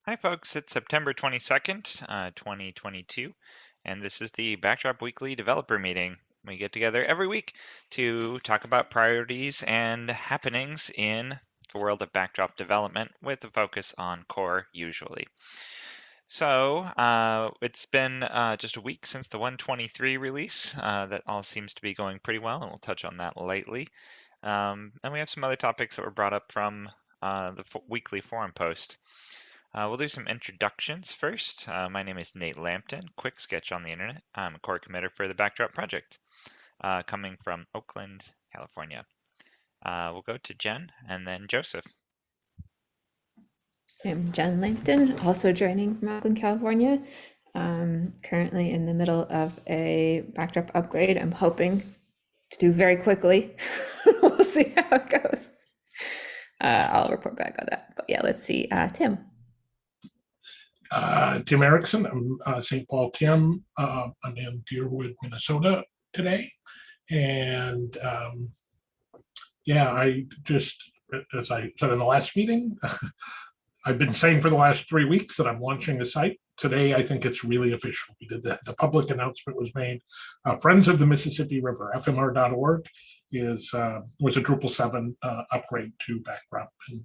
Hi, folks. It's September 22nd, 2022, and this is the Backdrop Weekly Developer Meeting. We get together every week to talk about priorities and happenings in the world of backdrop development with a focus on core usually. So it's been just a week since the 123 release. That all seems to be going pretty well, and we'll touch on that lately. And we have some other topics that were brought up from the weekly forum post. We'll do some introductions first. My name is Nate Lampton, quick sketch on the internet. I'm a core committer for the Backdrop project, coming from Oakland, California. We'll go to Jen and then Joseph. I'm Jen Lampton, also joining from Oakland, California. Currently in the middle of a backdrop upgrade. I'm hoping to do very quickly. We'll see how it goes. I'll report back on that. But yeah, let's see. Tim. Tim Erickson. I'm St. Paul Tim. I'm in Deerwood, Minnesota today. And yeah, I just, as I said in the last meeting, I've been saying for the last 3 weeks that I'm launching the site. Today, I think it's really official. We did the public announcement was made. Friends of the Mississippi River, fmr.org, was a Drupal 7 upgrade to Backdrop, and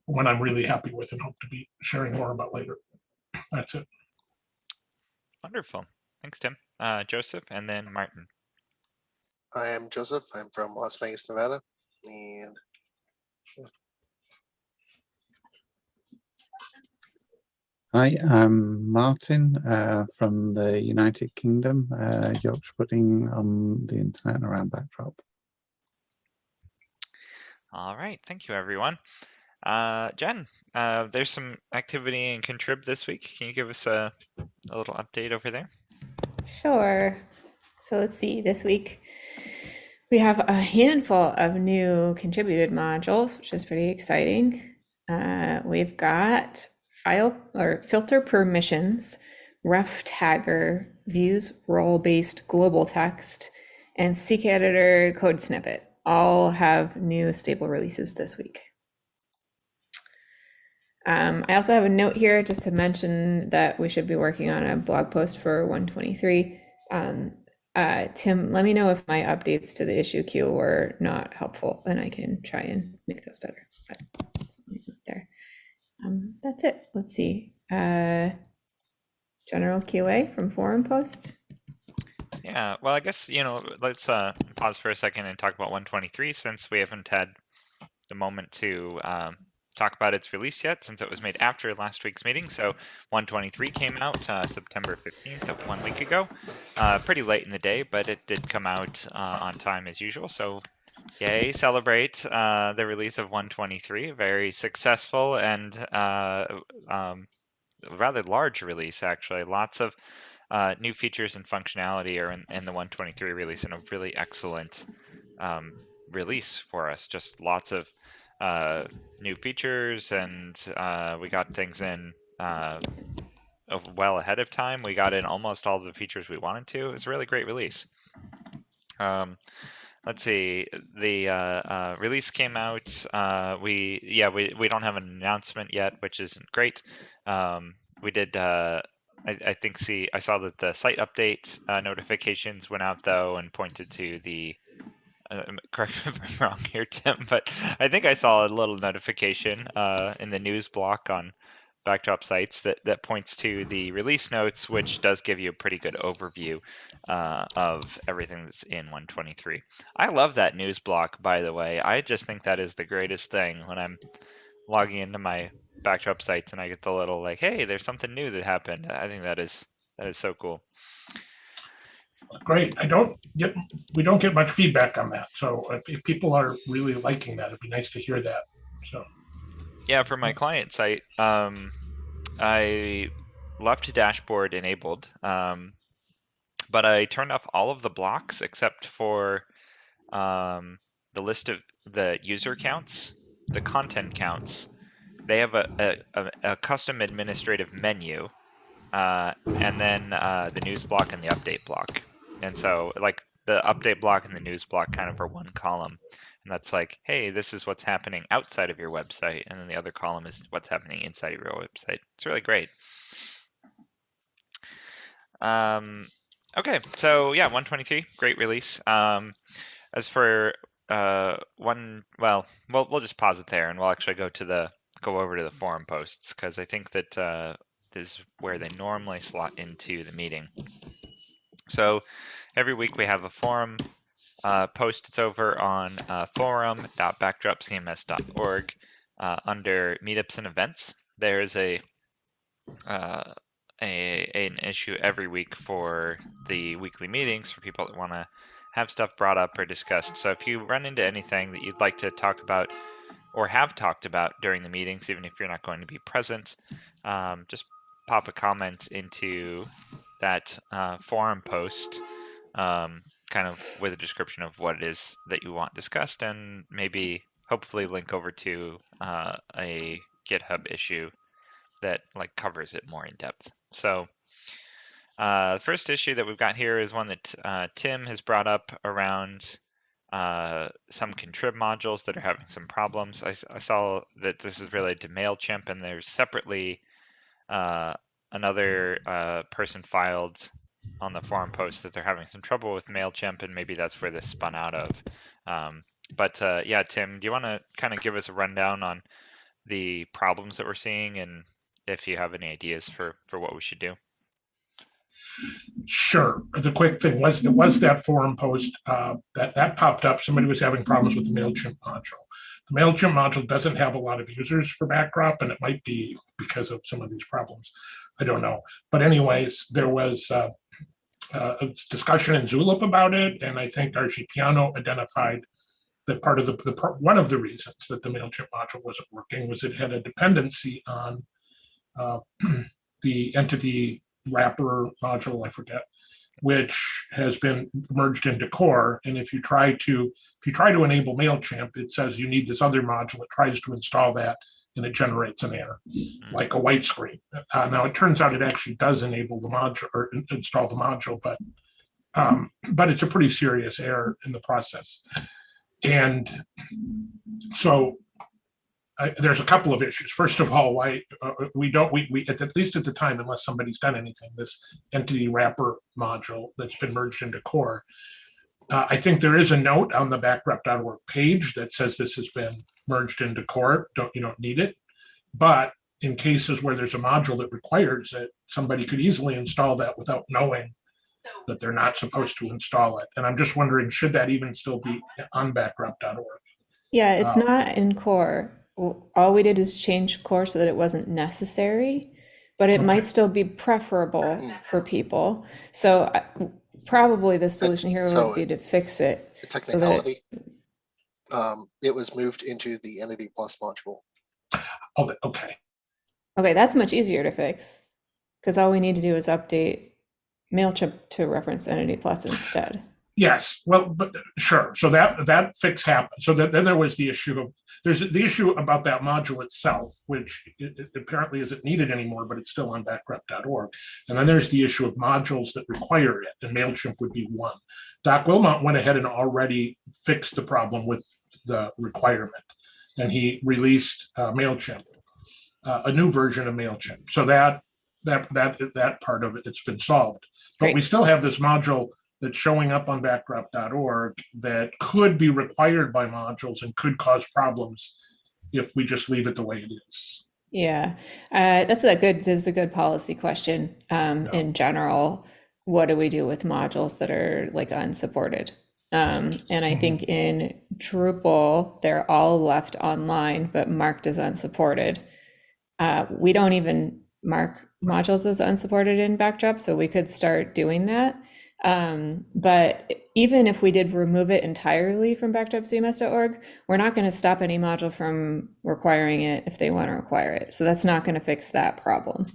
one I'm really happy with and hope to be sharing more about later. That's it. Wonderful. Thanks, Tim. Joseph and then Martin. I am Joseph. I'm from Las Vegas, Nevada. And Hi, I'm Martin from the United Kingdom, Yorkshire Pudding on the internet and around Backdrop. All right. Thank you, everyone. Jen, there's some activity in Contrib this week. Can you give us a little update over there? Sure. So let's see. This week we have a handful of new contributed modules, which is pretty exciting. We've got file or filter permissions, ref tagger, views role-based global text, and CKEditor code snippet all have new stable releases this week. I also have a note here just to mention that we should be working on a blog post for 123. Tim, let me know if my updates to the issue queue were not helpful, and I can try and make those better. But there. That's it. Let's see. General QA from forum post. Yeah, well, I guess, let's pause for a second and talk about 123 since we haven't had the moment to talk about its release yet, since it was made after last week's meeting. So 123 came out September 15th, 1 week ago. Pretty late in the day, but it did come out on time as usual. So yay, celebrate the release of 123. Very successful and rather large release, actually. Lots of new features and functionality are in the 123 release, and a really excellent release for us. Just lots of new features, and we got things in well ahead of time. We got in almost all the features we wanted to. It was a really great release. Let's see. The release came out. We don't have an announcement yet, which isn't great. We did. I think I saw that the site update notifications went out though, and pointed to the. Correct me if I'm wrong here, Tim, but I think I saw a little notification in the news block on Backdrop sites that points to the release notes, which does give you a pretty good overview of everything that's in 123. I love that news block, by the way. I just think that is the greatest thing when I'm logging into my Backdrop sites and I get the little like, hey, there's something new that happened. I think that is so cool. Great. We don't get much feedback on that. So if people are really liking that, it'd be nice to hear that. So yeah, for my client site, I left dashboard enabled, but I turned off all of the blocks except for the list of the user counts, the content counts. They have a custom administrative menu, and then the news block and the update block. And so like the update block and the news block kind of are one column. And that's like, hey, this is what's happening outside of your website. And then the other column is what's happening inside of your website. It's really great. Okay, so yeah, 123, great release. As for we'll just pause it there, and we'll actually go over to the forum posts, because I think that this is where they normally slot into the meeting. So every week we have a forum post. It's over on forum.backdropcms.org under meetups and events. There's an issue every week for the weekly meetings for people that want to have stuff brought up or discussed. So if you run into anything that you'd like to talk about or have talked about during the meetings, even if you're not going to be present, just pop a comment into that forum post, kind of with a description of what it is that you want discussed, and maybe hopefully link over to a GitHub issue that like covers it more in depth. So the first issue that we've got here is one that Tim has brought up around some contrib modules that are having some problems. I saw that this is related to MailChimp, and there's separately another person filed on the forum post that they're having some trouble with MailChimp, and maybe that's where this spun out of. But yeah, Tim, do you want to kind of give us a rundown on the problems that we're seeing, and if you have any ideas for what we should do? Sure. The quick thing was that forum post that popped up. Somebody was having problems with the MailChimp module. The MailChimp module doesn't have a lot of users for Backdrop, and it might be because of some of these problems. I don't know. But anyways, there was a discussion in Zulip about it, and I think Argipiano identified that part of one of the reasons that the MailChimp module wasn't working was it had a dependency on the entity wrapper module, I forget, which has been merged into core. And if you try to enable MailChimp, it says you need this other module. It tries to install that, and it generates an error, like a white screen. Now it turns out it actually does enable the module or install the module, but it's a pretty serious error in the process. And so there's a couple of issues. First of all, why we at least at the time, unless somebody's done anything, this entity wrapper module that's been merged into core. I think there is a note on the backdrop.org page that says this has been merged into core. You don't need it. But in cases where there's a module that requires it, somebody could easily install that without knowing that they're not supposed to install it. And I'm just wondering, should that even still be on backdrop.org? Yeah, it's not in core. All we did is change core so that it wasn't necessary, but it might still be preferable for people. So probably the solution here would be to fix it. The technicality, it was moved into the Entity Plus module. Oh, okay. Okay, that's much easier to fix, because all we need to do is update MailChimp to reference Entity Plus instead. Yes, well, but sure. So that fix happened. So then there was the issue of there's the issue about that module itself, which it apparently isn't needed anymore, but it's still on backdrop.org. And then there's the issue of modules that require it, and MailChimp would be one. Doc Wilmot went ahead and already fixed the problem with the requirement, and he released MailChimp, a new version of MailChimp. So that part of it's been solved. But we still have this module that's showing up on backdrop.org that could be required by modules and could cause problems if we just leave it the way it is. Yeah, this is a good policy question. In general, what do we do with modules that are like unsupported? And I think in Drupal, they're all left online, but marked as unsupported. We don't even mark modules as unsupported in Backdrop, so we could start doing that. But even if we did remove it entirely from backdropcms.org, we're not going to stop any module from requiring it if they want to require it. So that's not going to fix that problem.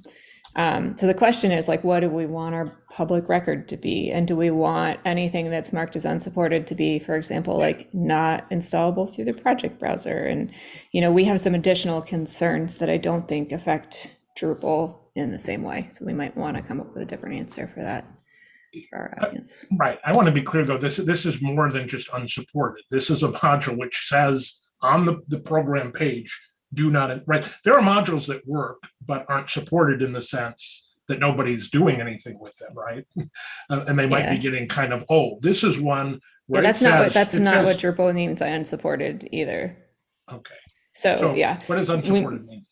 So the question is, like, what do we want our public record to be? And do we want anything that's marked as unsupported to be, for example, like not installable through the project browser? And, we have some additional concerns that I don't think affect Drupal in the same way. So we might want to come up with a different answer for that. for our audience. Right. I want to be clear though, this is more than just unsupported. This is a module which says on the program page, do not, right? There are modules that work, but aren't supported in the sense that nobody's doing anything with them, right? And they might be Yeah. getting kind of old. This is one Yeah, where that's it not what says, that's it not what says, Drupal means by unsupported either. okay. So So yeah, what does unsupported mean?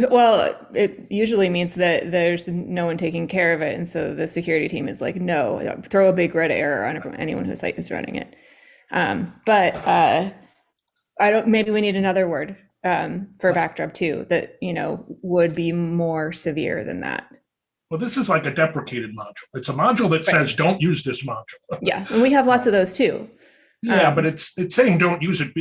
well, it usually means that there's no one taking care of it, and so the security team is like, no, throw a big red error on anyone whose site is running it. But I don't. Maybe we need another word for backdrop too that would be more severe than that. Well, this is like a deprecated module. It's a module that says, don't use this module. Yeah, and we have lots of those too. Yeah, but it's saying don't use it,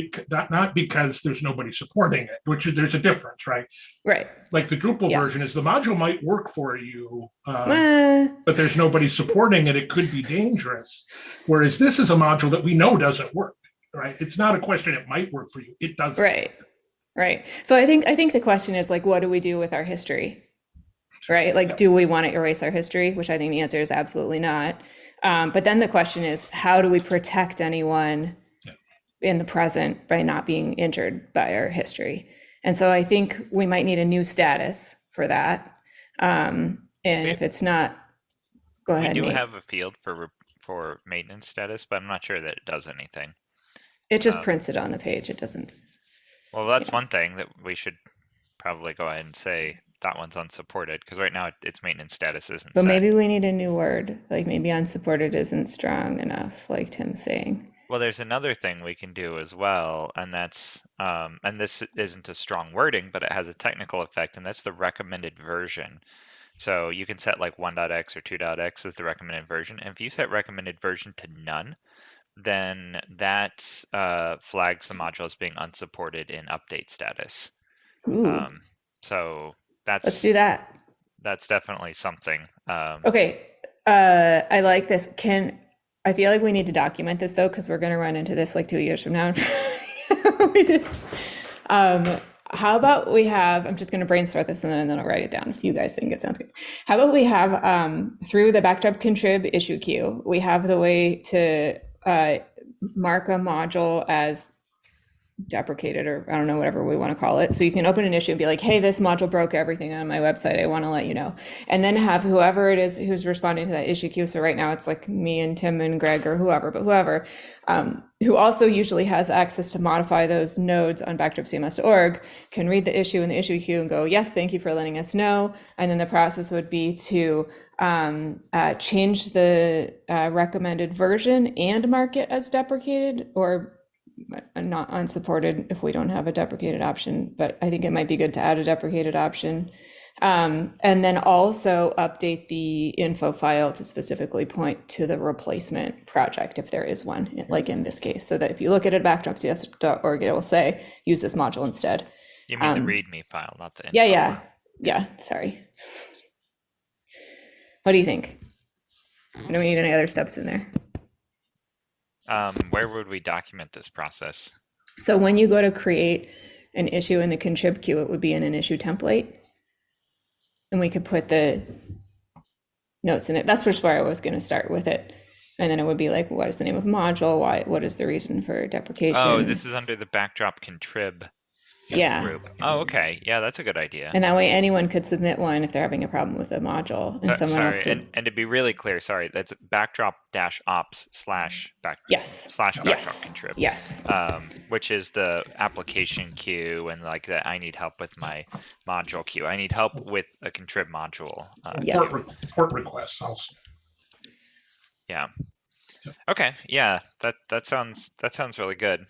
not because there's nobody supporting it, which there's a difference, right? Right. Like the Drupal Yeah. version is the module might work for you, Uh, but there's nobody supporting it. It could be dangerous. Whereas this is a module that we know doesn't work, right? It's not a question it might work for you. It doesn't. right. Right. So I think the question is like, what do we do with our history? Right? Like, do we want to erase our history? Which I think the answer is absolutely not. But then the question is, how do we protect anyone in the present by not being injured by our history? And so I think we might need a new status for that. And if it's not, go ahead. We do Nate. have a field for maintenance status, but I'm not sure that it does anything. It just prints it on the page. It doesn't. Well, that's one thing that we should probably go ahead and say that one's unsupported, because right now its maintenance status isn't But set. maybe we need a new word. Like maybe unsupported isn't strong enough, like Tim's saying. Well, there's another thing we can do as well, and that's and this isn't a strong wording, but it has a technical effect, and that's the recommended version. So you can set like 1.x or 2.x as the recommended version, and if you set recommended version to none, then that flags the module as being unsupported in update status. Ooh, So let's do that. That's definitely something. Okay, I like this. I feel like we need to document this though, because we're going to run into this like 2 years from now. We did. How about we have, I'm just going to brainstorm this and then I'll write it down if you guys think it sounds good. How about we have, through the backdrop contrib issue queue, we have the way to mark a module as deprecated, or I don't know, whatever we want to call it. So you can open an issue and be like, hey, this module broke everything on my website. I want to let you know. And then have whoever it is who's responding to that issue queue. So right now it's like me and Tim and Greg or whoever, but whoever, who also usually has access to modify those nodes on backdropcms.org can read the issue in the issue queue and go, yes, thank you for letting us know. And then the process would be to change the recommended version and mark it as deprecated, or not unsupported if we don't have a deprecated option, but I think it might be good to add a deprecated option. And then also update the info file to specifically point to the replacement project if there is one, like in this case, so that if you look at it at backdropcs.org, it will say use this module instead. You mean the README file, not the info file. Yeah, sorry. What do you think? Do we need any other steps in there? Where would we document this process? So when you go to create an issue in the contrib queue, it would be in an issue template. And we could put the notes in it. That's just where I was going to start with it. And then it would be like, what is the name of the module? What is the reason for deprecation? Oh, this is under the backdrop contrib group. Oh, okay. Yeah, that's a good idea. And that way anyone could submit one if they're having a problem with a module. And someone else could... and to be really clear, that's backdrop-ops/backdrop contrib. Yes. Which is the application queue and like the I need help with my module queue. I need help with a contrib module. Yes. Port requests also. Yeah. Okay. Yeah. That sounds really good.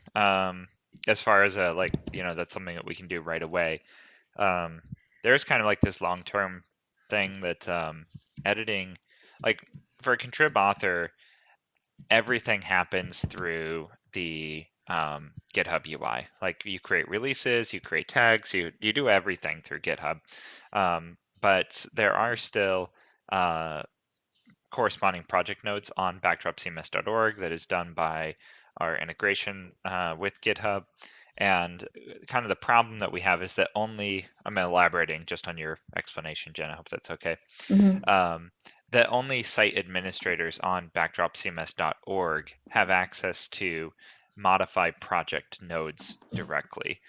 As far as that's something that we can do right away. There's kind of like this long-term thing that editing, like for a contrib author, everything happens through the GitHub UI. Like you create releases, you create tags, you do everything through GitHub. But there are still corresponding project nodes on backdropcms.org that is done by our integration with GitHub. And kind of the problem that we have is that I'm elaborating just on your explanation, Jen, I hope that's okay. Mm-hmm. that only site administrators on backdropcms.org have access to modify project nodes directly.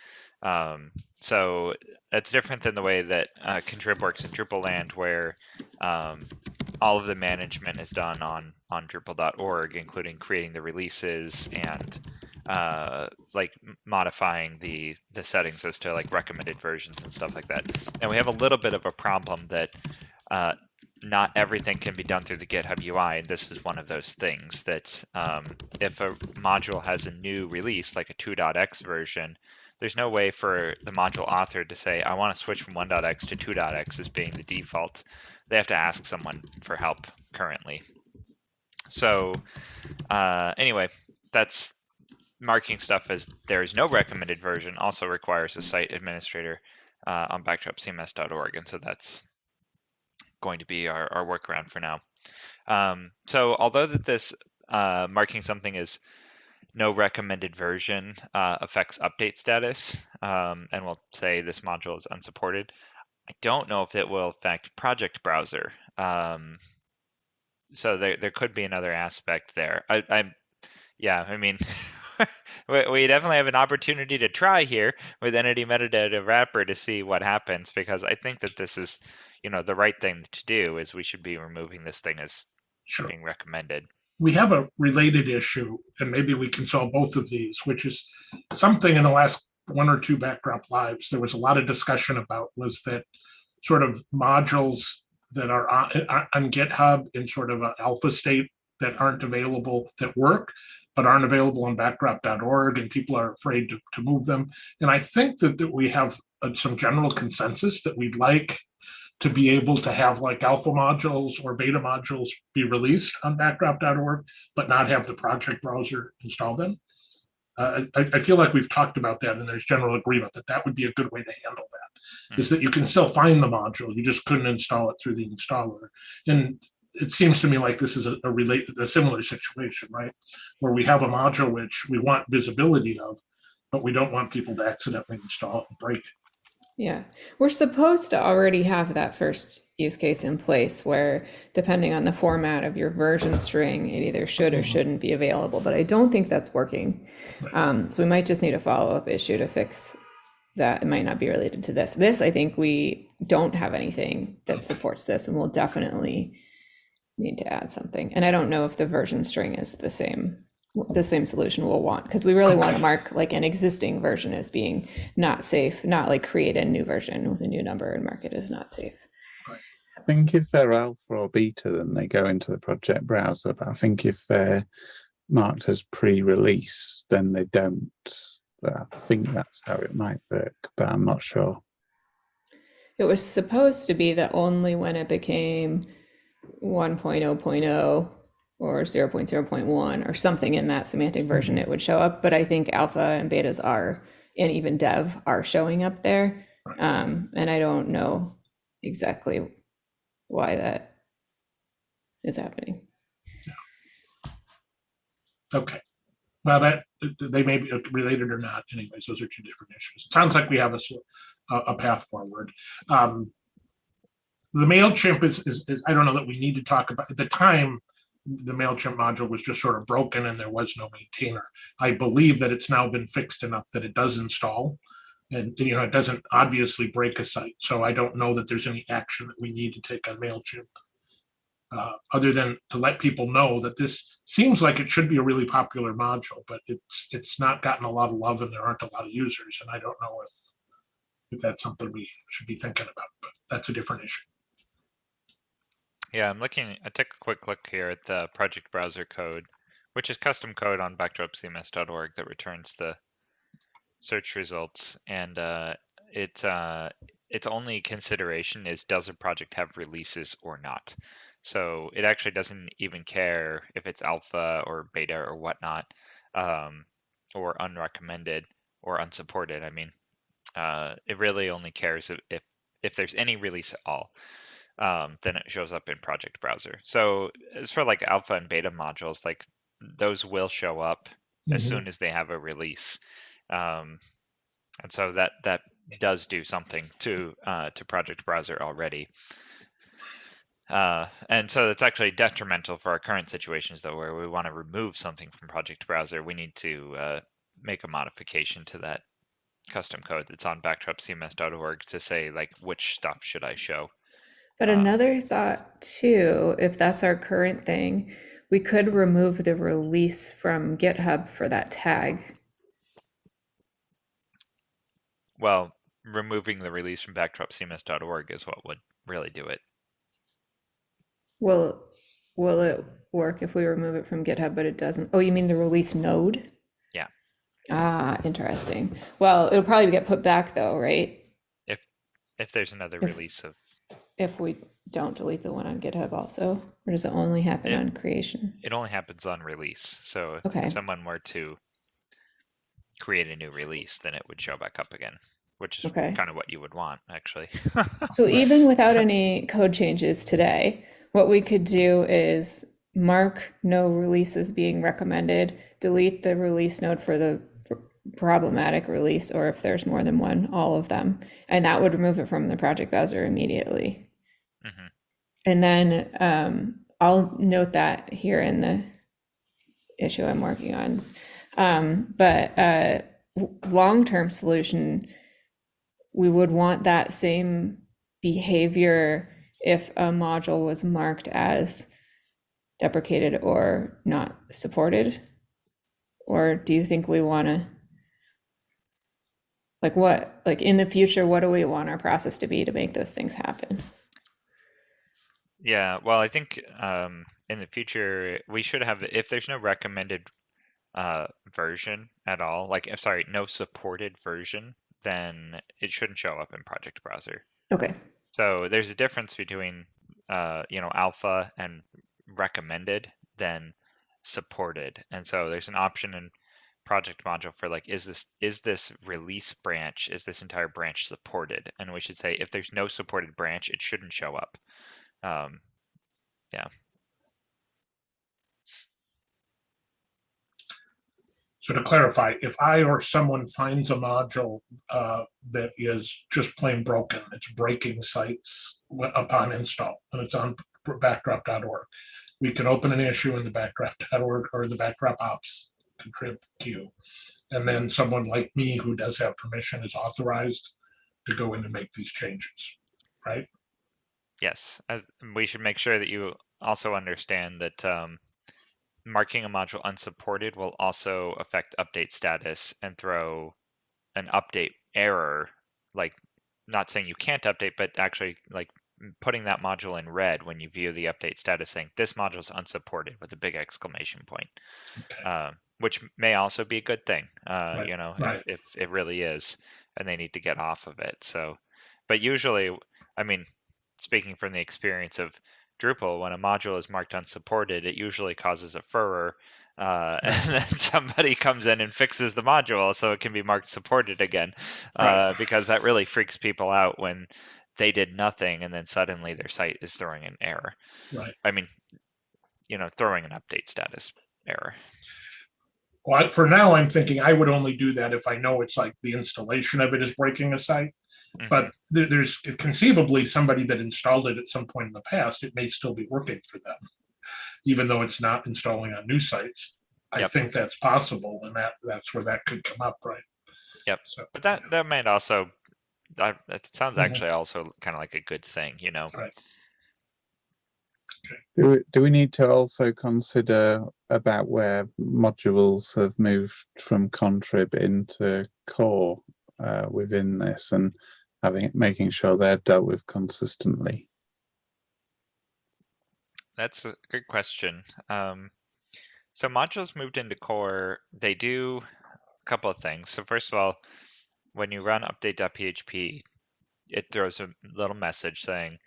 So that's different than the way that Contrib works in Drupal land, where all of the management is done on Drupal.org, including creating the releases and like modifying the settings as to like recommended versions and stuff like that. And we have a little bit of a problem that not everything can be done through the GitHub UI, and this is one of those things that if a module has a new release, like a 2.x version, there's no way for the module author to say, I want to switch from 1.x to 2.x as being the default. They have to ask someone for help currently. So anyway, that's marking stuff as there is no recommended version also requires a site administrator on backdropcms.org, and so that's going to be our workaround for now. So although that this marking something as no recommended version affects update status, and we'll say this module is unsupported, I don't know if it will affect project browser. So there could be another aspect there. Yeah, I mean, we definitely have an opportunity to try here with entity metadata wrapper to see what happens, because I think that this is, the right thing to do is we should be removing this thing as Sure. being recommended. We have a related issue, and maybe we can solve both of these, which is something in the last one or two Backdrop Lives there was a lot of discussion about, was that sort of modules that are on GitHub in sort of an alpha state that aren't available, that work, but aren't available on backdrop.org, and people are afraid to move them. And I think that we have some general consensus that we'd like to be able to have like alpha modules or beta modules be released on backdrop.org, but not have the project browser install them. I feel like we've talked about that, and there's general agreement that that would be a good way to handle that, is that you can still find the module, you just couldn't install it through the installer. And it seems to me like this is a similar situation, right? Where we have a module which we want visibility of, but we don't want people to accidentally install it and break it. Yeah, we're supposed to already have that first use case in place where, depending on the format of your version string, it either should or shouldn't be available, but I don't think that's working. So we might just need a follow-up issue to fix that. It might not be related to this. This, I think we don't have anything that supports this, and we'll definitely need to add something. And I don't know if the version string is the same solution we'll want, because we really want to mark like an existing version as being not safe, not like create a new version with a new number and mark it as not safe. I think if they're alpha or beta, then they go into the project browser. But I think if they're marked as pre-release, then they don't. I think that's how it might work, but I'm not sure. It was supposed to be that only when it became 1.0.0 or 0.0.1 or something in that semantic version, it would show up. But I think alpha and betas are, and even dev are showing up there. And I don't know exactly why that is happening. Okay. Well, that they may be related or not. Anyways, those are two different issues. It sounds like we have a path forward. The MailChimp is I don't know that we need to talk about. At the time, the MailChimp module was just sort of broken and there was no maintainer. I believe that it's now been fixed enough that it does install, and it doesn't obviously break a site. So I don't know that there's any action that we need to take on MailChimp, other than to let people know that this seems like it should be a really popular module, but it's not gotten a lot of love and there aren't a lot of users. And I don't know if that's something we should be thinking about, but that's a different issue. Yeah, I took a quick look here at the project browser code, which is custom code on backdropcms.org that returns the search results. And its only consideration is, does a project have releases or not? So it actually doesn't even care if it's alpha or beta or whatnot, or unrecommended or unsupported. I mean, it really only cares if there's any release at all. Then it shows up in project browser. So as for like alpha and beta modules, like those will show up as soon as they have a release. And so that does do something to project browser already. And so it's actually detrimental for our current situations, though, where we want to remove something from Project Browser. We need to make a modification to that custom code that's on backdropcms.org to say, like, which stuff should I show. But another thought too, if that's our current thing, we could remove the release from GitHub for that tag. Well, removing the release from backdropcms.org is what would really do it. Will it work if we remove it from GitHub, but it doesn't? Oh, you mean the release node? Yeah. Ah, interesting. Well, it'll probably get put back though, right? If there's another If- release of, If we don't delete the one on GitHub also, or does it only happen Yeah. on creation? it only happens on release. So if Okay. someone were to create a new release, then it would show back up again, which is Okay. kind of what you would want, actually. So even without any code changes today, what we could do is mark no releases being recommended, delete the release node for the problematic release, or if there's more than one, all of them. And that would remove it from the project browser immediately. Mhm. And then I'll note that here in the issue I'm working on. But long-term solution, we would want that same behavior if a module was marked as deprecated or not supported? Or do you think we want to, like in the future, what do we want our process to be to make those things happen? Yeah, well, I think in the future we should have, if there's no recommended version at all, like sorry, no supported version, then it shouldn't show up in Project Browser. Okay. So there's a difference between alpha and recommended than supported. And so there's an option in project module for like, is this release branch, is this entire branch supported? And we should say if there's no supported branch, it shouldn't show up. Yeah. So to clarify, if I or someone finds a module that is just plain broken, it's breaking sites upon install, and it's on backdrop.org, we can open an issue in the backdrop.org or the backdrop ops contrib queue. And then someone like me who does have permission is authorized to go in and make these changes, right? Yes, as we should make sure that you also understand that marking a module unsupported will also affect update status and throw an update error, like not saying you can't update, but actually like putting that module in red when you view the update status saying this module is unsupported with a big exclamation point, which may also be a good thing, Right. if it really is, and they need to get off of it. So, but usually, I mean, speaking from the experience of Drupal, when a module is marked unsupported, it usually causes a furor, and then somebody comes in and fixes the module so it can be marked supported again, because that really freaks people out when they did nothing and then suddenly their site is throwing an error. Right. I mean, throwing an update status error. Well, for now, I'm thinking I would only do that if I know it's like the installation of it is breaking a site. Mhm. But there's conceivably somebody that installed it at some point in the past. It may still be working for them, even though it's not installing on new sites. I think that's possible, and that's where that could come up, right? Yep. So, But that might also, that sounds Mhm. actually also kind of like a good thing, Right. Do we need to also consider about where modules have moved from contrib into core within this, and making sure they're dealt with consistently? That's a good question. So modules moved into core, they do a couple of things. So first of all, when you run update.php, it throws a little message saying,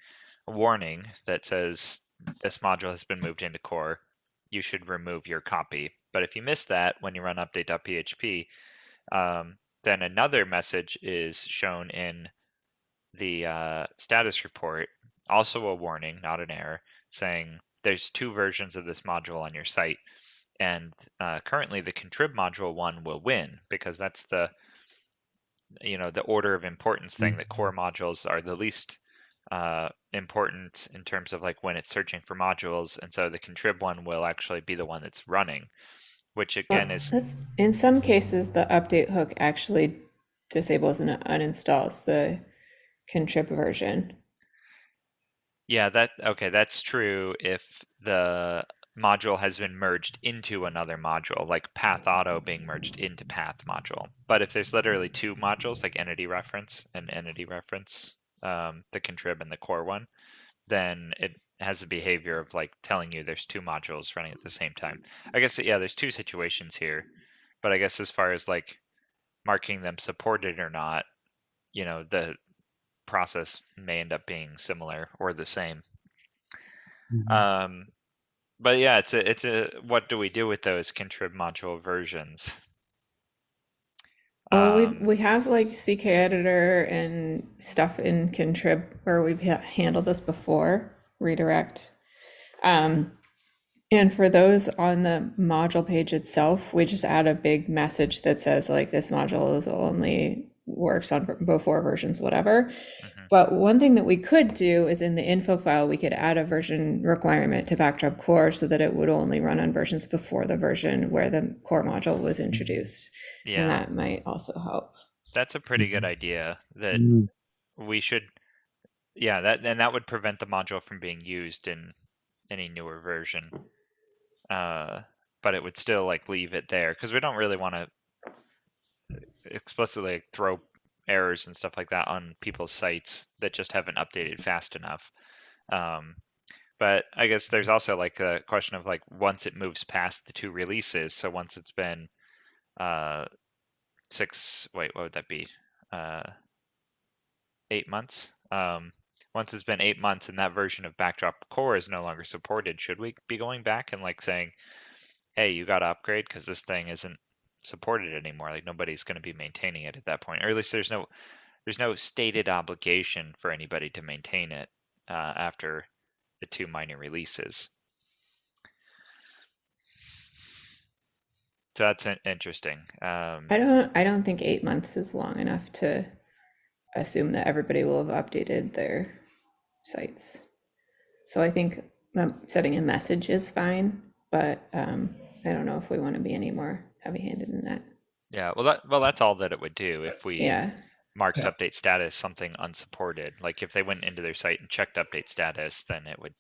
a warning that says this module has been moved into core. You should remove your copy. But if you miss that when you run update.php, then another message is shown in the status report, also a warning, not an error, saying there's 2 versions of this module on your site, and currently the contrib module 1 will win because that's the order of importance thing, that core modules are the least important in terms of like when it's searching for modules, and so the contrib one will actually be the one that's running, which again is In some cases, the update hook actually disables and uninstalls the contrib version. yeah, that's true if the module has been merged into another module, like path auto being merged into path module. But if there's literally two modules, like entity reference and entity reference, the contrib and the core one, then it has a behavior of like telling you there's two modules running at the same time. I guess, yeah, there's two situations here, but I guess as far as like marking them supported or not, the process may end up being similar or the same. But yeah, it's a what do we do with those contrib module versions? Well, we have like CK editor and stuff in contrib where we've handled this before, redirect. And for those on the module page itself, we just add a big message that says like this module is only works on before versions, whatever. But one thing that we could do is in the info file, we could add a version requirement to Backdrop Core so that it would only run on versions before the version where the core module was introduced. Yeah, and that might also help. That's a pretty good idea that we should, yeah, that would prevent the module from being used in any newer version. But it would still like leave it there because we don't really want to explicitly throw errors and stuff like that on people's sites that just haven't updated fast enough. But I guess there's also like a question of like once it moves past the two releases, so once it's been what would that be? 8 months. Once it's been 8 months and that version of Backdrop Core is no longer supported, should we be going back and like saying, hey, you got to upgrade because this thing isn't supported anymore? Like nobody's going to be maintaining it at that point, or at least there's no stated obligation for anybody to maintain it after the two minor releases. So that's interesting. I don't think 8 months is long enough to assume that everybody will have updated their sites. So I think setting a message is fine, but I don't know if we want to be any more heavy-handed in that. Yeah, well, that's all that it would do if we marked Yeah. update status something unsupported. Like if they went into their site and checked update status, then it would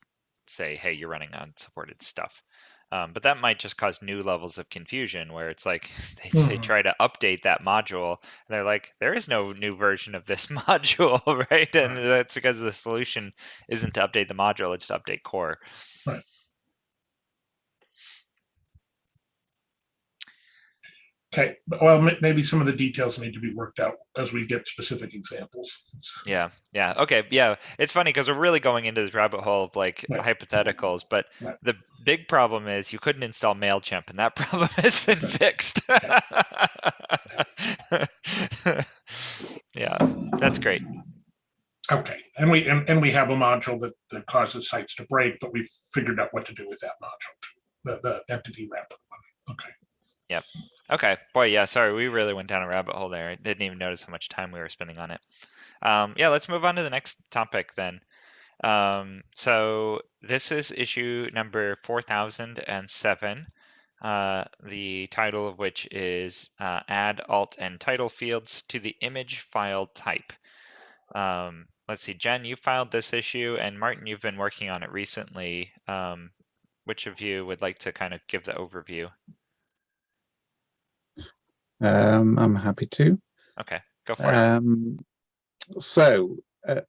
say, hey, you're running unsupported stuff. But that might just cause new levels of confusion where it's like they try to update that module and they're like, there is no new version of this module, right? And that's because the solution isn't to update the module, it's to update core. Right. Okay, well, maybe some of the details need to be worked out as we get specific examples. Yeah. Okay. Yeah. It's funny because we're really going into this rabbit hole of like hypotheticals, but the big problem is you couldn't install MailChimp, and that problem has been fixed. Yeah, that's great. Okay, and we have a module that causes sites to break, but we've figured out what to do with that module, the entity wrapper one. Okay. Yep. Okay. Boy, yeah, sorry, we really went down a rabbit hole there. I didn't even notice how much time we were spending on it. Yeah, let's move on to the next topic then. So this is issue number 4007, the title of which is Add Alt and Title Fields to the Image File Type. Let's see, Jen, you filed this issue, and Martin, you've been working on it recently. Which of you would like to kind of give the overview? I'm happy to. Okay, go for it. So at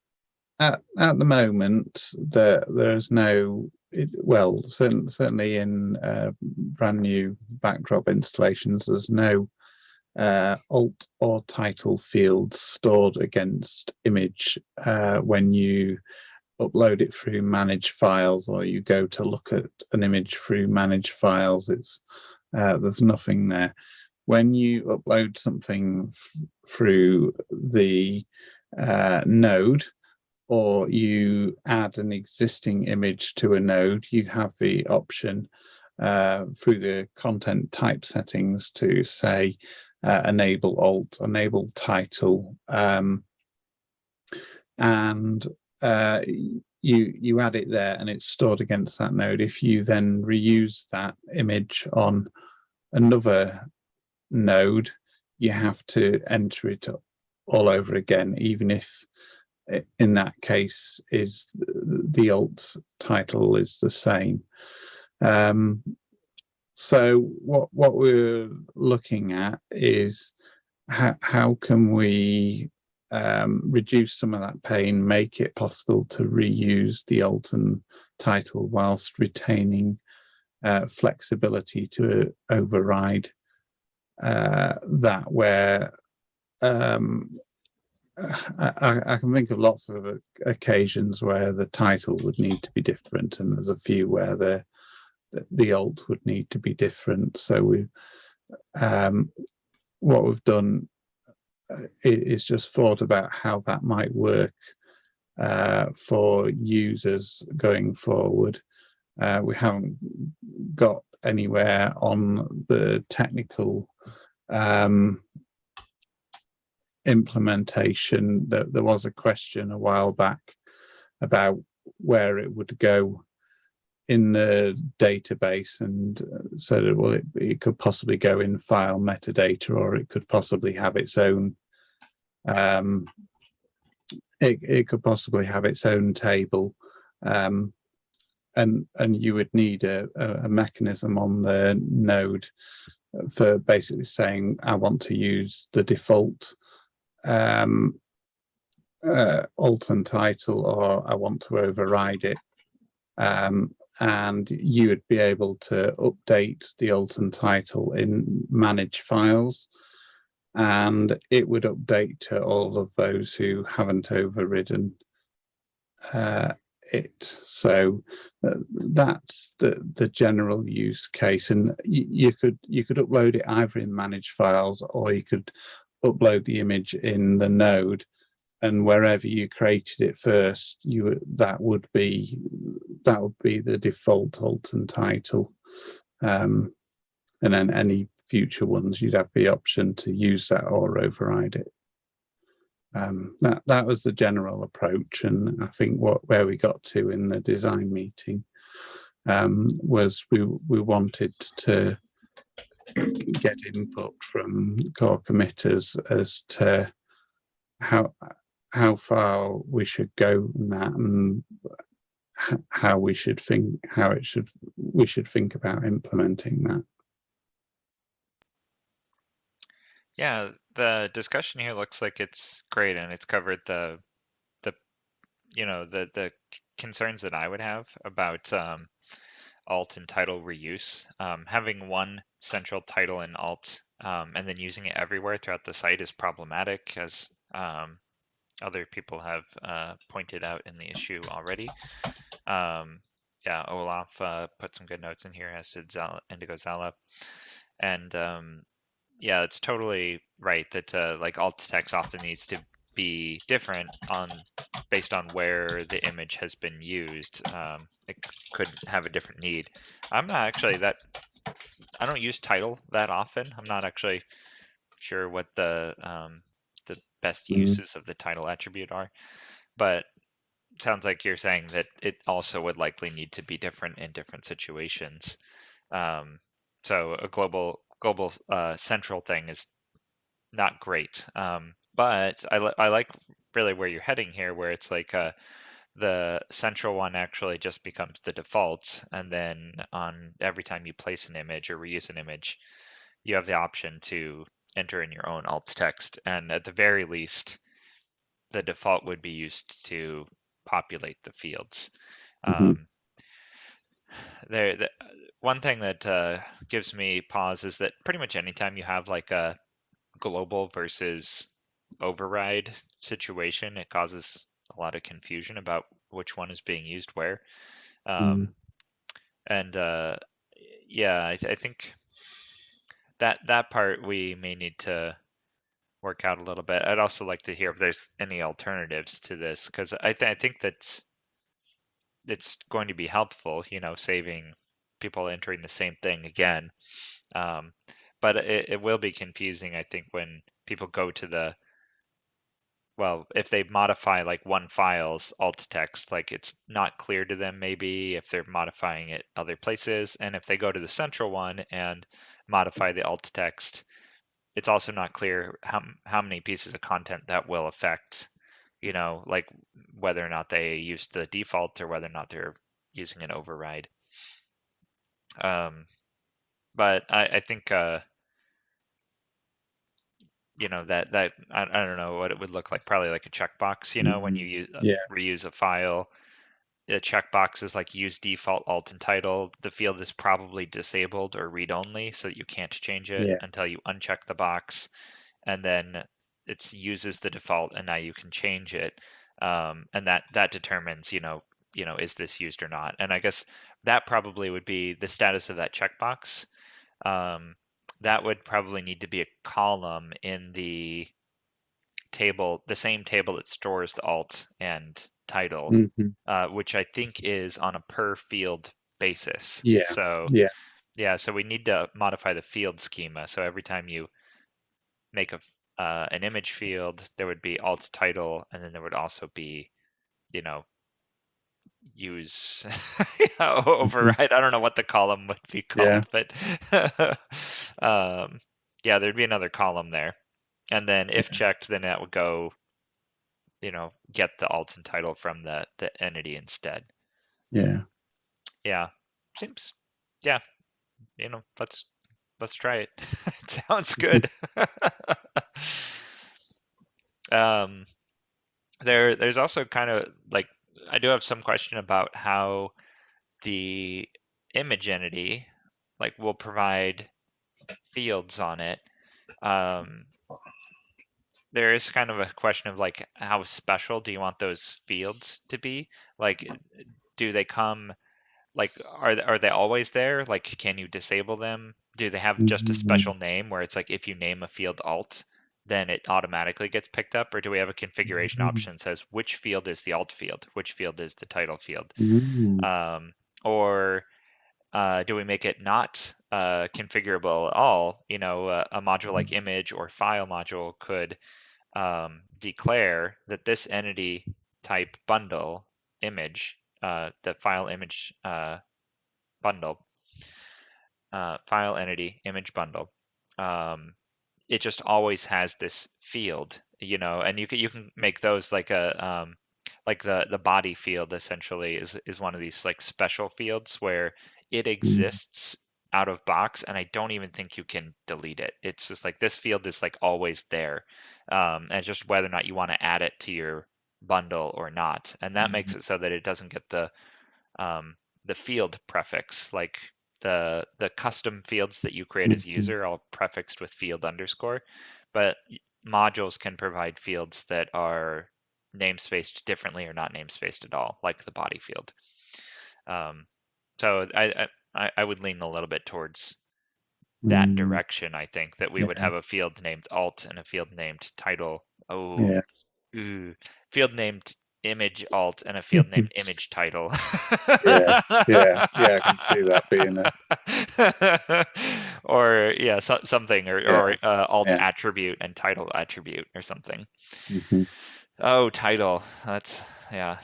the moment, there's no, well, certainly in brand new Backdrop installations, there's no alt or title fields stored against image when you upload it through manage files, or you go to look at an image through manage files. It's there's nothing there. When you upload something through the node, or you add an existing image to a node, you have the option through the content type settings to say enable alt, enable title, and you add it there and it's stored against that node. If you then reuse that image on another node, you have to enter it all over again, even if in that case is the alt title is the same. So what we're looking at is how can we reduce some of that pain, make it possible to reuse the alt and title whilst retaining flexibility to override that, where I can think of lots of occasions where the title would need to be different, and there's a few where the alt would need to be different. So what we've done is just thought about how that might work for users going forward. We haven't got anywhere on the technical implementation. There was a question a while back about where it would go in the database, and said, well, it could possibly go in file metadata, or it could possibly have its own it could possibly have its own table, and you would need a mechanism on the node for basically saying, I want to use the default alt and title, or I want to override it. And you would be able to update the alt and title in manage files, and it would update to all of those who haven't overridden it. So that's the general use case, and you could upload it either in manage files, or you could upload the image in the node, and wherever you created it first, that would be the default alt and title, and then any future ones you'd have the option to use that or override it. That was the general approach, and I think where we got to in the design meeting was we wanted to get input from core committers as to how far we should go in that, and how we should think about implementing that. Yeah, the discussion here looks like it's great, and it's covered the concerns that I would have about alt and title reuse. Having one central title and alt and then using it everywhere throughout the site is problematic, as other people have pointed out in the issue already. Yeah, Olaf put some good notes in here, as did Indigo Zala. And yeah, it's totally right that like alt text often needs to be different based on where the image has been used. It could have a different need. I'm not actually I don't use title that often. I'm not actually sure what the best uses of the title attribute are, but it sounds like you're saying that it also would likely need to be different in different situations. So a global central thing is not great. But I like really where you're heading here, where it's like the central one actually just becomes the default, and then on every time you place an image or reuse an image, you have the option to enter in your own alt text, and at the very least, the default would be used to populate the fields. One thing that gives me pause is that pretty much anytime you have like a global versus override situation, it causes a lot of confusion about which one is being used where. And yeah, I think that part we may need to work out a little bit. I'd also like to hear if there's any alternatives to this, because I think that it's going to be helpful, saving people entering the same thing again. But it will be confusing, I think, when people go to well, if they modify like one file's alt text, like it's not clear to them maybe if they're modifying it other places. And if they go to the central one and modify the alt text, it's also not clear how many pieces of content that will affect, like whether or not they use the default or whether or not they're using an override. But I think that I don't know what it would look like. Probably like a checkbox, when you use Yeah. reuse a file. The checkbox is like use default alt and title. The field is probably disabled or read only, so that you can't change it Yeah. until you uncheck the box, and then it uses the default, and now you can change it. And that determines, is this used or not? And I guess that probably would be the status of that checkbox. That would probably need to be a column in the table, the same table that stores the alt and title, which I think is on a per field basis. Yeah. So Yeah. yeah, so we need to modify the field schema. So every time you make an image field, there would be alt title, and then there would also be, use override. I don't know what the column would be Yeah. called, but yeah, there'd be another column there. And then if checked, then that would go, get the alt and title from the entity instead. Yeah. Yeah, seems, yeah, let's try it. It sounds good. There's also kind of like, I do have some question about how the image entity like will provide fields on it. There is kind of a question of like, how special do you want those fields to be? Like, do they come, like, are they always there? Like, can you disable them? Do they have just a special name where it's like if you name a field alt, then it automatically gets picked up? Or do we have a configuration option that says which field is the alt field, which field is the title field? Or do we make it not configurable at all? A module like image or file module could declare that this entity type bundle image, the file image bundle, file entity image bundle, it just always has this field, and you can make those like a like the body field essentially is one of these like special fields where it exists out of box, and I don't even think you can delete it. It's just like this field is like always there, and it's just whether or not you want to add it to your bundle or not, and that makes it so that it doesn't get the field prefix, like the custom fields that you create as a user all prefixed with field underscore, but modules can provide fields that are namespaced differently or not namespaced at all, like the body field. So I would lean a little bit towards that direction. I think that we would have a field named alt and a field named title. Oh, field named image alt and a field named image title. Yeah, I can see that being a or yeah, something, or alt yeah. attribute and title attribute or something. Mm-hmm. Oh, title. That's yeah.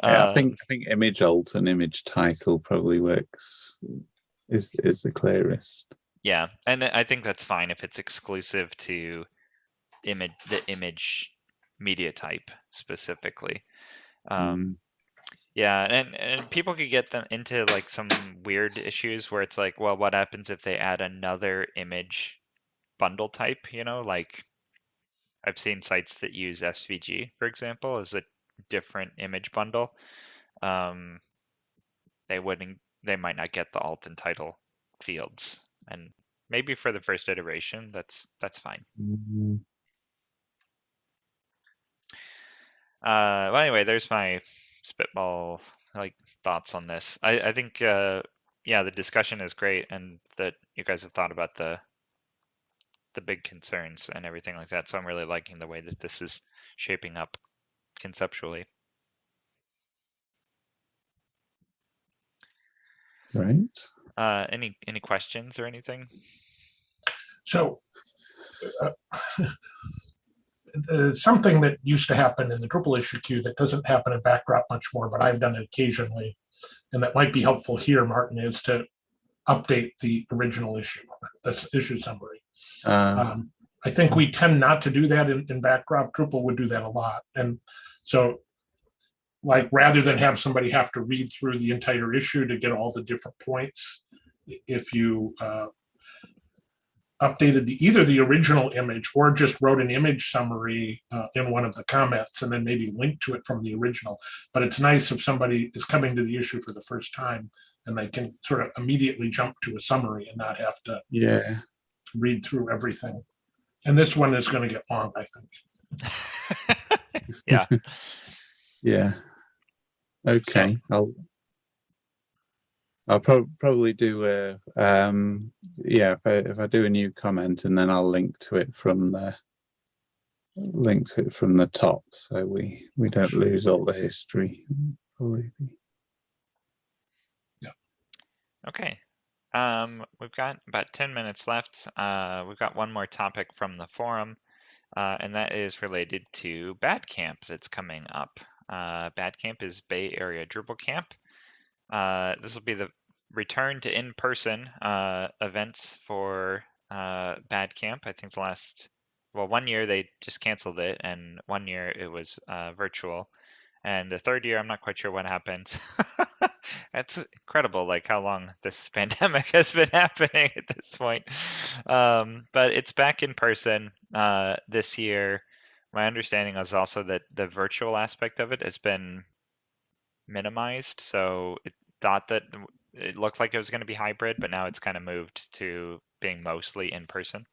Yeah, I think image alt and image title probably works. Is the clearest. Yeah, and I think that's fine if it's exclusive to the image media type specifically. Yeah, and people could get them into like some weird issues where it's like, well, what happens if they add another image bundle type? Like I've seen sites that use SVG, for example, as a different image bundle. They might not get the alt and title fields, and maybe for the first iteration, that's fine. Well, anyway, there's my spitball like thoughts on this. I think yeah, the discussion is great, and that you guys have thought about the big concerns and everything like that. So I'm really liking the way that this is shaping up conceptually. Right. Any questions or anything? So something that used to happen in the Drupal issue queue that doesn't happen in Backdrop much more, but I've done it occasionally, and that might be helpful here, Martin, is to update the original issue, this issue summary. I think we tend not to do that in Backdrop. Drupal would do that a lot. And so, like, rather than have somebody have to read through the entire issue to get all the different points, if you updated either the original image or just wrote an image summary in one of the comments and then maybe linked to it from the original. But it's nice if somebody is coming to the issue for the first time and they can sort of immediately jump to a summary and not have to read through everything. And this one is going to get long, I think. Yeah. Yeah. Okay. I'll probably do if I do a new comment and then I'll link to it from the top, so we don't lose all the history. Probably. Yeah. Okay. We've got about 10 minutes left. We've got one more topic from the forum, and that is related to Bad Camp that's coming up. Bad Camp is Bay Area Drupal Camp. This will be the return to in-person events for Bad Camp. I think 1 year they just canceled it, and 1 year it was virtual. And the third year, I'm not quite sure what happened. That's incredible, like how long this pandemic has been happening at this point. But it's back in person this year. My understanding is also that the virtual aspect of it has been minimized. So it looked like it was going to be hybrid, but now it's kind of moved to being mostly in person.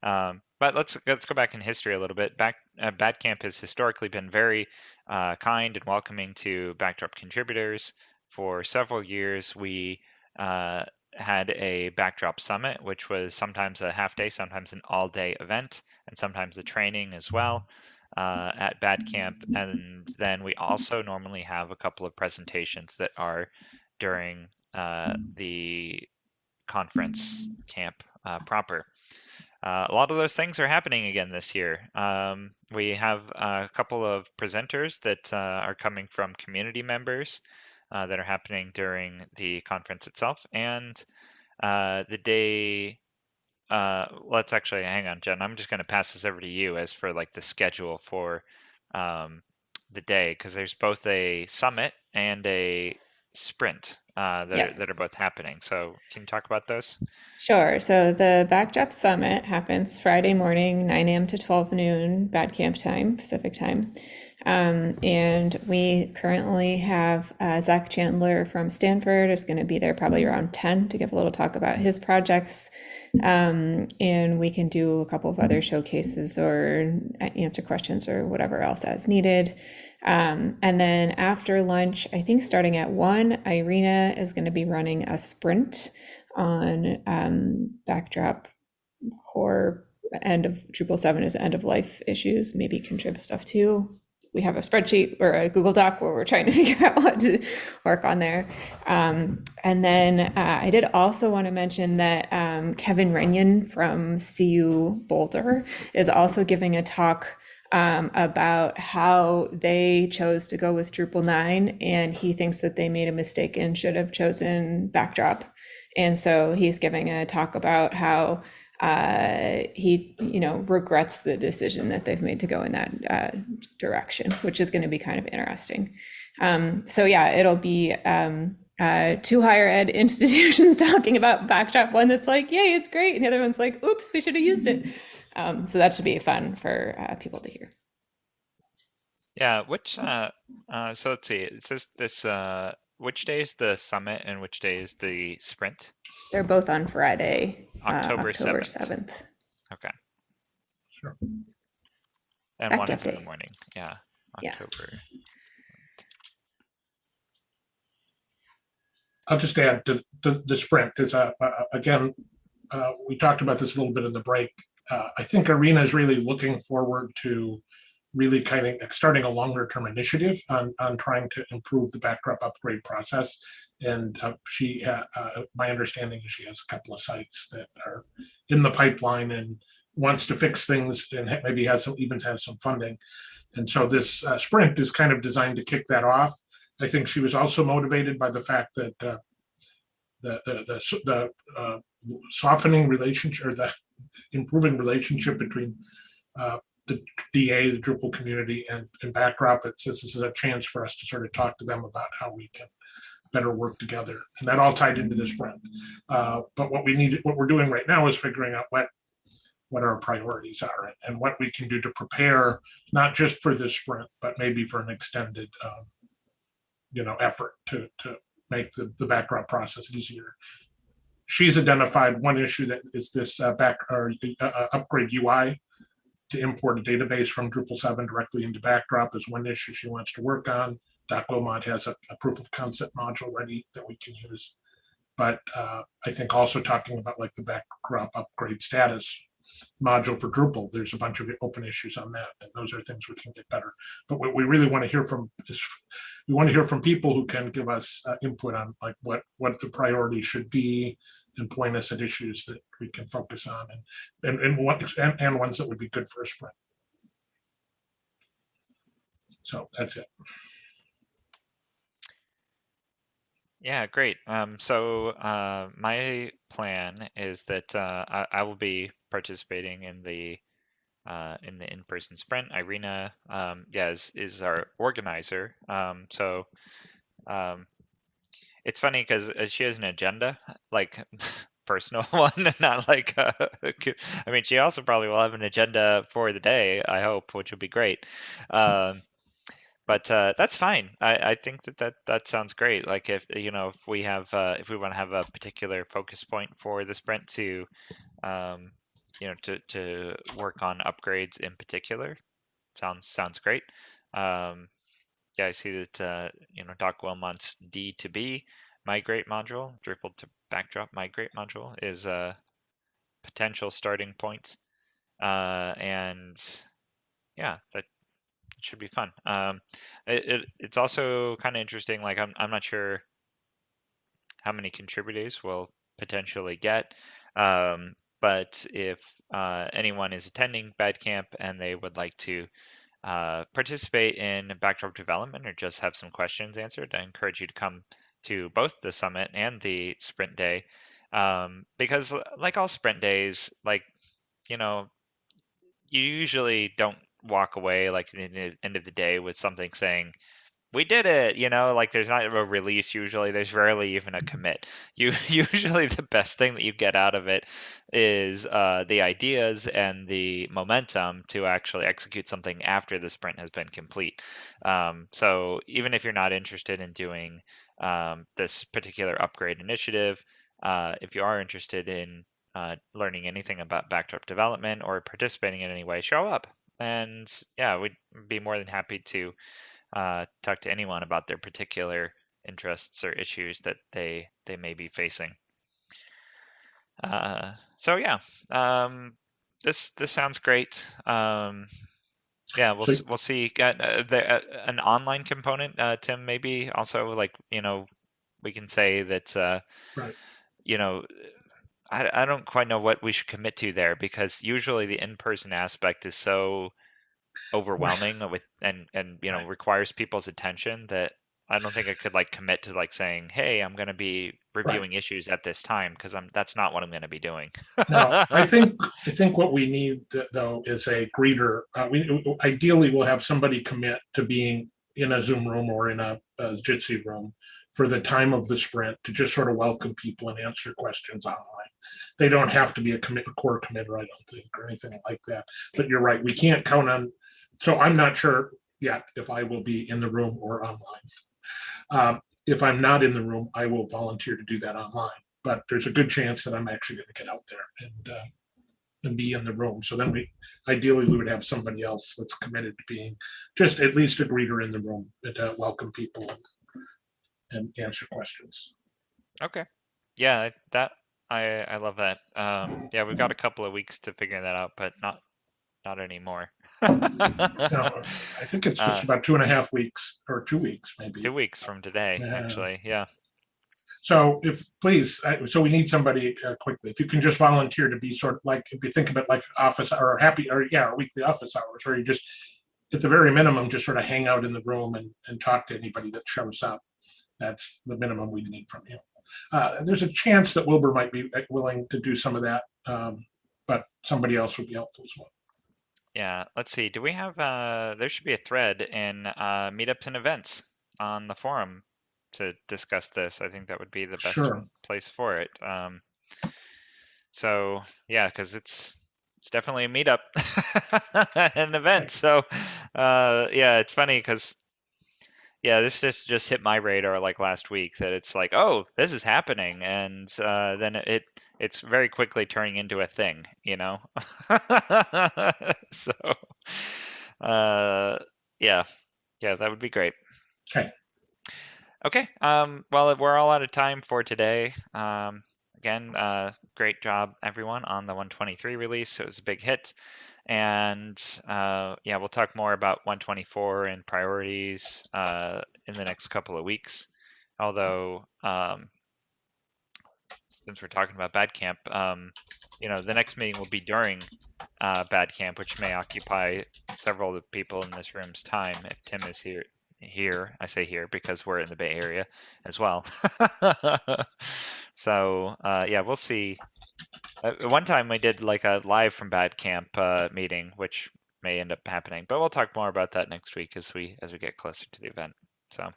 But let's go back in history a little bit. Bad Camp has historically been very kind and welcoming to Backdrop contributors. For several years, we had a Backdrop Summit, which was sometimes a half day, sometimes an all day event, and sometimes a training as well at Bad Camp. And then we also normally have a couple of presentations that are during the conference camp proper. A lot of those things are happening again this year. We have a couple of presenters that are coming from community members that are happening during the conference itself. And the day, let's actually, hang on, Jen, I'm just going to pass this over to you as for like the schedule for the day, because there's both a summit and a sprint that are both happening. So can you talk about those? Sure. So the Backdrop Summit happens Friday morning, 9 a.m. to 12 noon, Bad Camp time, Pacific time. And we currently have Zach Chandler from Stanford is going to be there probably around 10 to give a little talk about his projects. And we can do a couple of other showcases or answer questions or whatever else as needed. And then after lunch, I think starting at 1, Irina is going to be running a sprint on Backdrop core end of Drupal 7 is end of life issues, maybe contrib stuff too. We have a spreadsheet or a Google Doc where we're trying to figure out what to work on there. And then I did also want to mention that Kevin Renyon from CU Boulder is also giving a talk about how they chose to go with Drupal 9, and he thinks that they made a mistake and should have chosen Backdrop. And so he's giving a talk about how he, regrets the decision that they've made to go in that direction, which is going to be kind of interesting. So yeah, it'll be 2 higher ed institutions talking about Backdrop, one that's like, yay, it's great, and the other one's like, oops, we should have used it. So that should be fun for people to hear. Yeah, so let's see, it says this, which day is the summit and which day is the sprint? They're both on Friday, October 7th. Okay. Sure. And Back one is in day. the morning. Yeah, Yeah. October. I'll just add to the sprint is again, we talked about this a little bit in the break. I think Irina is really looking forward to really kind of starting a longer term initiative on trying to improve the Backdrop upgrade process. And she, my understanding is she has a couple of sites that are in the pipeline, and wants to fix things and maybe even has some funding. And so this sprint is kind of designed to kick that off. I think she was also motivated by the fact that the softening relationship, or the improving relationship between the DA, the Drupal community, and Backdrop. This is a chance for us to sort of talk to them about how we can better work together, and that all tied into this sprint. But what we're doing right now is figuring out what our priorities are and what we can do to prepare, not just for this sprint, but maybe for an extended, effort to make the Backdrop process easier. She's identified one issue that is this upgrade UI to import a database from Drupal 7 directly into Backdrop is one issue she wants to work on. .gomod has a proof of concept module ready that we can use. But I think also talking about like the Backdrop upgrade status module for Drupal, there's a bunch of open issues on that, and those are things we can get better. But what we really want to hear from is we want to hear from people who can give us input on like what the priority should be and point us at issues that we can focus on and ones that would be good for a sprint. So that's it. Yeah, great. So my plan is that I will be participating in the in-person sprint. Irina, is our organizer. So it's funny because she has an agenda, like personal one, not like. I mean, she also probably will have an agenda for the day, I hope, which would be great. But that's fine. I think that sounds great. Like if if we want to have a particular focus point for the sprint to to work on upgrades in particular, sounds great. Yeah, I see that Doc Wilmot's D2B migrate module, Drupal to Backdrop migrate module is a potential starting point, and yeah, that should be fun. It's also kind of interesting. Like I'm not sure how many contributors we'll potentially get, but if anyone is attending BADCamp and they would like to participate in Backdrop development or just have some questions answered, I encourage you to come to both the summit and the sprint day, because like all sprint days, like you usually don't walk away like at the end of the day with something saying we did it, like there's not a release. Usually there's rarely even a commit. Usually the best thing that you get out of it is the ideas and the momentum to actually execute something after the sprint has been complete. So even if you're not interested in doing this particular upgrade initiative, if you are interested in learning anything about Backdrop development or participating in any way, show up. And yeah, we'd be more than happy to talk to anyone about their particular interests or issues that they may be facing. So yeah, this sounds great. Yeah, we'll see. Got an online component, Tim. Maybe also like we can say that Right. I don't quite know what we should commit to there, because usually the in-person aspect is so overwhelming with and Right. requires people's attention that I don't think I could like commit to like saying, hey, I'm going to be reviewing issues at this time, because that's not what I'm going to be doing. No, I think what we need though is a greeter. Ideally we'll have somebody commit to being in a Zoom room or in a Jitsi room for the time of the sprint to just sort of welcome people and answer questions online. They don't have to be a core committer, I don't think, or anything like that. But you're right, we can't count on. So I'm not sure yet if I will be in the room or online. If I'm not in the room, I will volunteer to do that online. But there's a good chance that I'm actually going to get out there and be in the room. So then ideally we would have somebody else that's committed to being just at least a greeter in the room to welcome people and answer questions. Okay. Yeah, I love that. Yeah, we've got a couple of weeks to figure that out, but not anymore. No, I think it's just about 2.5 weeks or 2 weeks, maybe. 2 weeks from today, Yeah. actually. Yeah. So if, please, so we need somebody quickly. If you can just volunteer to be sort of like, if you think of it like office or or weekly office hours, or you just, at the very minimum, just sort of hang out in the room and talk to anybody that shows up. That's the minimum we need from you. There's a chance that Wilbur might be willing to do some of that, but somebody else would be helpful as well. Yeah, let's see. Do we have there should be a thread in meetups and events on the forum to discuss this. I think that would be the best Sure. place for it. So yeah, because it's definitely a meetup, an event. So yeah, it's funny because yeah, this just hit my radar like last week that it's like, oh, this is happening, and then it's very quickly turning into a thing, you know. So yeah, that would be great. Okay. Well, we're all out of time for today. Again, great job everyone on the 123 release. It was a big hit. And yeah, we'll talk more about 124 and priorities in the next couple of weeks. Although, since we're talking about Bad Camp, you know, the next meeting will be during Bad Camp, which may occupy several of the people in this room's time if Tim is here. I say here because we're in the Bay Area as well. So yeah, we'll see. One time we did like a live from Bad Camp meeting, which may end up happening, but we'll talk more about that next week as we get closer to the event. So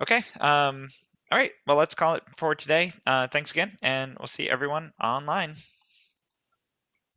okay, all right, well, let's call it for today. Thanks again, and we'll see everyone online.